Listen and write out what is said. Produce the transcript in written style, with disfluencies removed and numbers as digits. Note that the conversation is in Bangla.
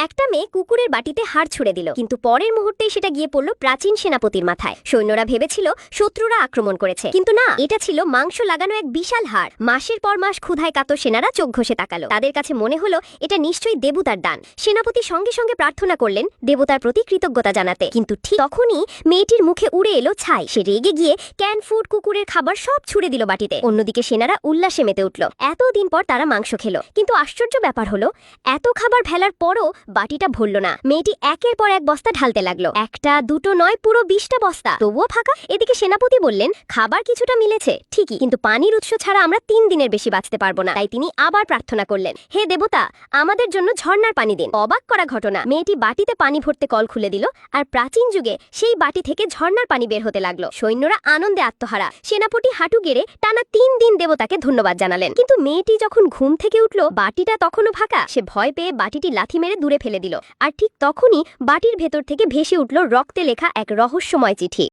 একটা মেয়ে কুকুরের বাটিতে হাড় ছুড়ে দিল, কিন্তু পরের মুহূর্তেই সেটা গিয়ে পড়ল প্রাচীন সেনাপতির মাথায়। সৈন্যরা ভেবেছিল শত্রুরা আক্রমণ করেছে, কিন্তু না, এটা ছিল মাংস লাগানো এক বিশাল হাড়। মাসের পর মাস ক্ষুধায় কাতর সেনারা চোখ ঘষে তাকালো। তাদের কাছে মনে হলো এটা নিশ্চয়ই দেবতার দান। সেনাপতি সঙ্গে সঙ্গে প্রার্থনা করলেন দেবতার প্রতি কৃতজ্ঞতা জানাতে, কিন্তু ঠিক তখনই মেয়েটির মুখে উড়ে এলো ছাই। সে রেগে গিয়ে ক্যান ফুড, কুকুরের খাবার সব ছুড়ে দিল বাটিতে। অন্যদিকে সেনারা উল্লাসে মেতে উঠল। এতদিন পর তারা মাংস খেলো, কিন্তু আশ্চর্য ব্যাপার হলো এত খাবার ফেলার পরও বাটিটা ভরল না। মেয়েটি একের পর এক বস্তা ঢালতে লাগলো। একটা দুটো নয়, পুরো 20টা বস্তা, তবুও ফাঁকা। এদিকে সেনাপতি বললেন খাবার কিছুটা মিলেছে ঠিকই, কিন্তু পানির উৎস ছাড়া আমরা 3 দিনের বেশি বাঁচতে পারবো না। তাই তিনি আবার প্রার্থনা করলেন, হে দেবতা, আমাদের জন্য ঝর্ণার পানি দিন। অবাক করা ঘটনা, মেয়েটি বাটিতে পানি ভরতে কল খুলে দিল, আর প্রাচীন যুগে সেই বাটি থেকে ঝর্ণার পানি বের হতে লাগলো। সৈন্যরা আনন্দে আত্মহারা। সেনাপতি হাঁটু গেড়ে টানা 3 দিন দেবতাকে ধন্যবাদ জানালেন। কিন্তু মেয়েটি যখন ঘুম থেকে উঠল, বাটিটা তখনও ফাঁকা। সে ভয় পেয়ে বাটিটি লাথি মেরে দূরে ফেলে দিল। আর ঠিক তখনই বাটির ভেতর থেকে ভেসে উঠল রক্তে লেখা এক রহস্যময় চিঠি।